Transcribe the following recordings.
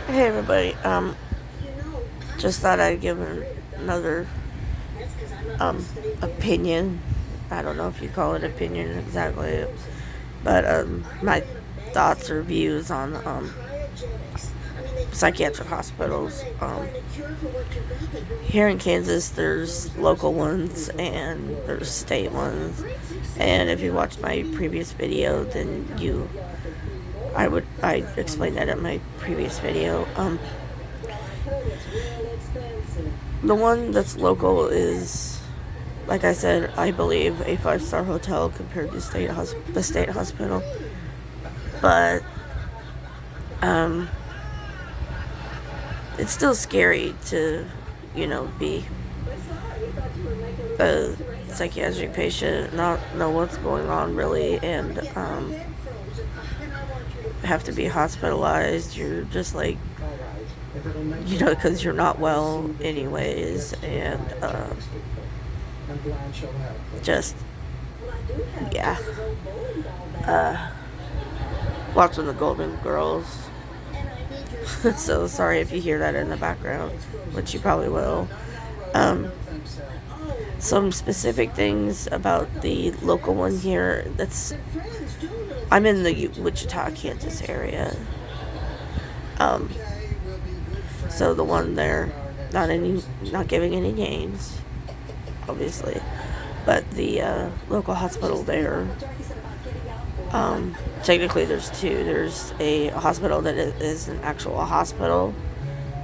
Hey everybody, just thought I'd give another opinion. I don't know if you call it opinion exactly, but my thoughts or views on psychiatric hospitals. Here in Kansas, there's local ones and there's state ones. And if you watched my previous video, then I explained that in my previous video. The one that's local is, like I said, I believe a 5-star hotel compared to the state hospital. But it's still scary to, be a psychiatric patient, not know what's going on really, and have to be hospitalized. You're just like, because you're not well anyways, and just, yeah. Watching the Golden Girls. So sorry if you hear that in the background, which you probably will. Some specific things about the local one here. I'm in the Wichita, Kansas area. So the one there, not giving any names, obviously, but the local hospital there. Technically, there's two. There's a hospital that is an actual hospital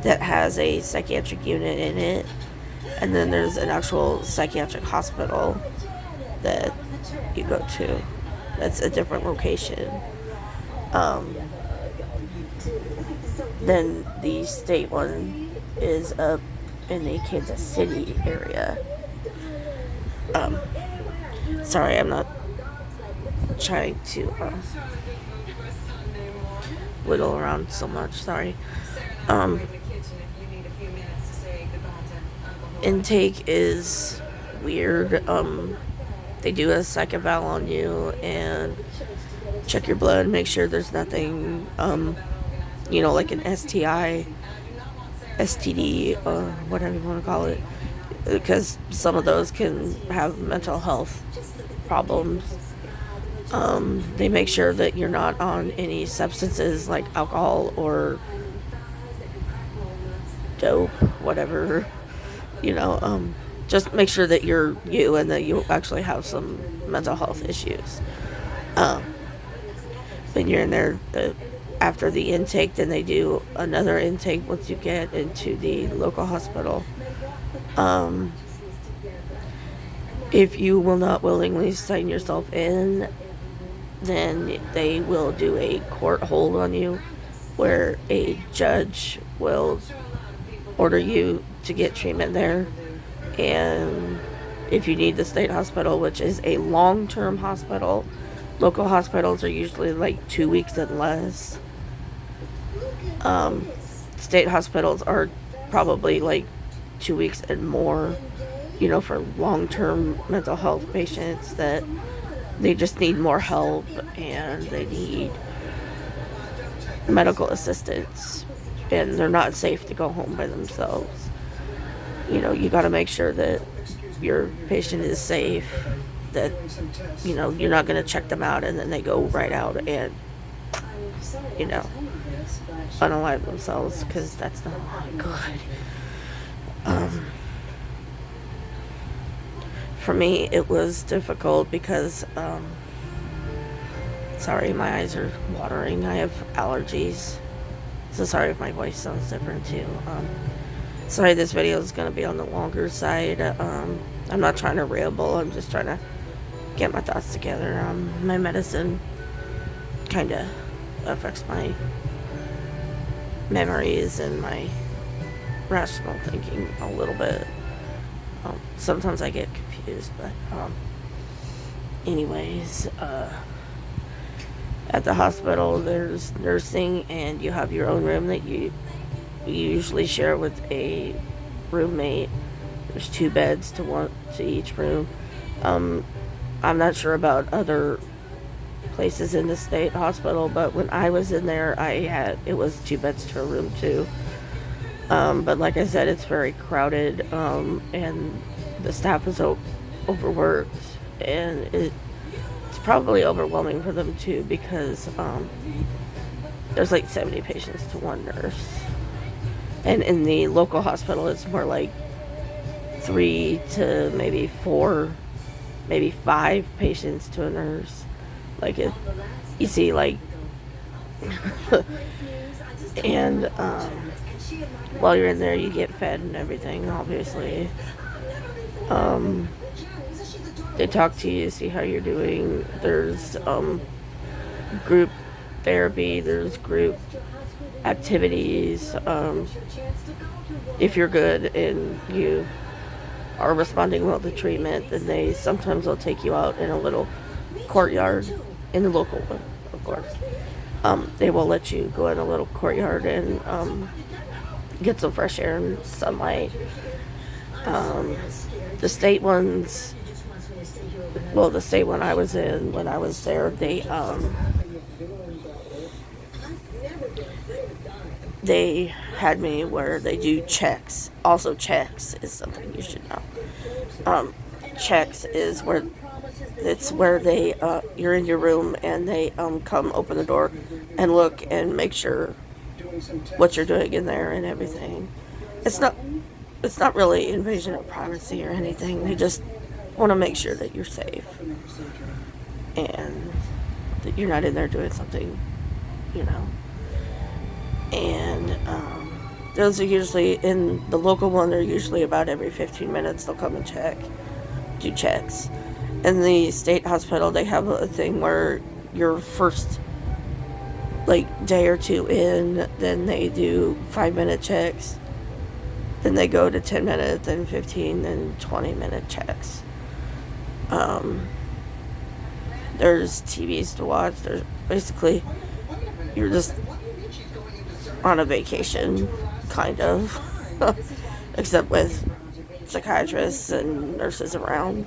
that has a psychiatric unit in it, and then there's an actual psychiatric hospital that you go to. That's a different location. Then the state one is up in the Kansas City area. Sorry, I'm not trying to whittle around so much. Sorry. Intake is weird. They do a psych eval on you and check your blood, make sure there's nothing, like an STI, STD, or whatever you want to call it, because some of those can have mental health problems. They make sure that you're not on any substances like alcohol or dope, whatever, just make sure that you're you and that you actually have some mental health issues. When you're in there, after the intake, then they do another intake once you get into the local hospital. If you will not willingly sign yourself in, then they will do a court hold on you where a judge will order you to get treatment there. And if you need the state hospital, which is a long-term hospital, local hospitals are usually like 2 weeks and less. State hospitals are probably like 2 weeks and more, for long-term mental health patients that they just need more help and they need medical assistance and they're not safe to go home by themselves. You got to make sure that your patient is safe, that, you're not going to check them out and then they go right out and, unalive themselves, because that's not good. For me, it was difficult because, sorry, my eyes are watering. I have allergies. So sorry if my voice sounds different too. Sorry, this video is going to be on the longer side. I'm not trying to ramble. I'm just trying to get my thoughts together. My medicine kind of affects my memories and my rational thinking a little bit. Sometimes I get confused, but anyways, at the hospital there's nursing and you have your own room that you usually share with a roommate. There's 2 beds to each room. I'm not sure about other places in the state hospital, but when I was in there, it was 2 beds to a room too. But like I said, it's very crowded, and the staff is overworked, and it's probably overwhelming for them too, because there's like 70 patients to one nurse, and in the local hospital, it's more like 3 to maybe 4, maybe 5 patients to a nurse. Like, if you see, like, and while you're in there, you get fed and everything, obviously. They talk to you, see how you're doing. There's group therapy, there's group activities. If you're good and you are responding well to treatment, then they sometimes will take you out in a little courtyard, in the local one, of course. They will let you go in a little courtyard and get some fresh air and sunlight. The state ones, well, the state one I was in when I was there, they had me where they do checks. Also, checks is something you should know. Checks is where they you're in your room and they come open the door and look and make sure what you're doing in there and everything. It's not really invasion of privacy or anything. They just want to make sure that you're safe and that you're not in there doing something, you know. And those are usually, in the local one, they're usually about every 15 minutes they'll come and do checks. In the state hospital, they have a thing where your first day or two in, then they do 5-minute checks, then they go to 10 minute, then 15, then 20-minute checks. There's TVs to watch. There's basically, you're just on a vacation, kind of, except with psychiatrists and nurses around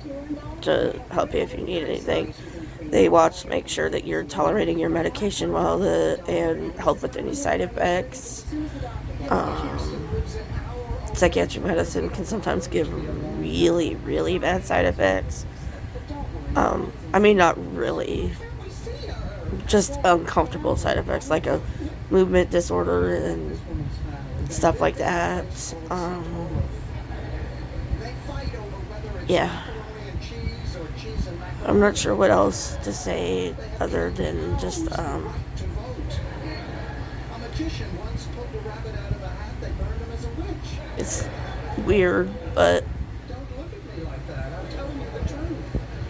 to help you if you need anything. They watch to make sure that you're tolerating your medication well, and help with any side effects. Psychiatric medicine can sometimes give really, really bad side effects. I mean, not really, just uncomfortable side effects, like a movement disorder and stuff like that. Yeah. I'm not sure what else to say other than just, it's weird, but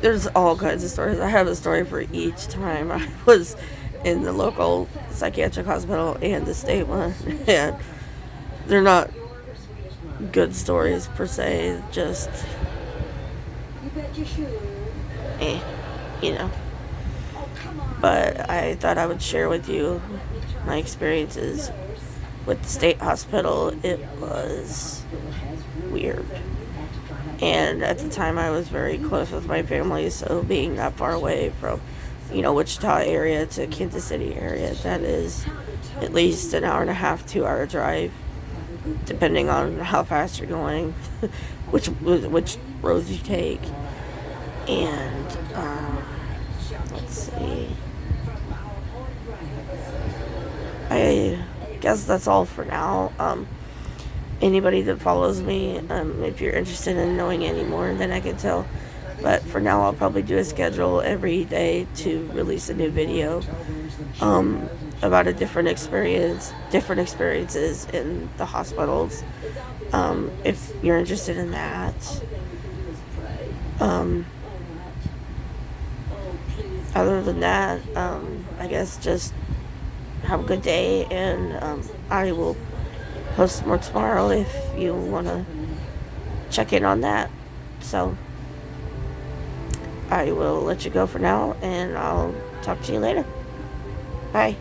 there's all kinds of stories. I have a story for each time I was in the local psychiatric hospital and the state one, and they're not good stories per se, just you know. But I thought I would share with you my experiences with the state hospital. It was weird. And at the time I was very close with my family, so being that far away from, Wichita area to Kansas City area, that is at least an hour and a half, 2-hour drive, depending on how fast you're going, which roads you take. And let's see, I guess that's all for now. Anybody that follows me, if you're interested in knowing any more, then I can tell. But for now, I'll probably do a schedule every day to release a new video about a different experiences in the hospitals. If you're interested in that. Other than that, I guess just have a good day, and I will post more tomorrow if you want to check in on that. So I will let you go for now, and I'll talk to you later. Bye.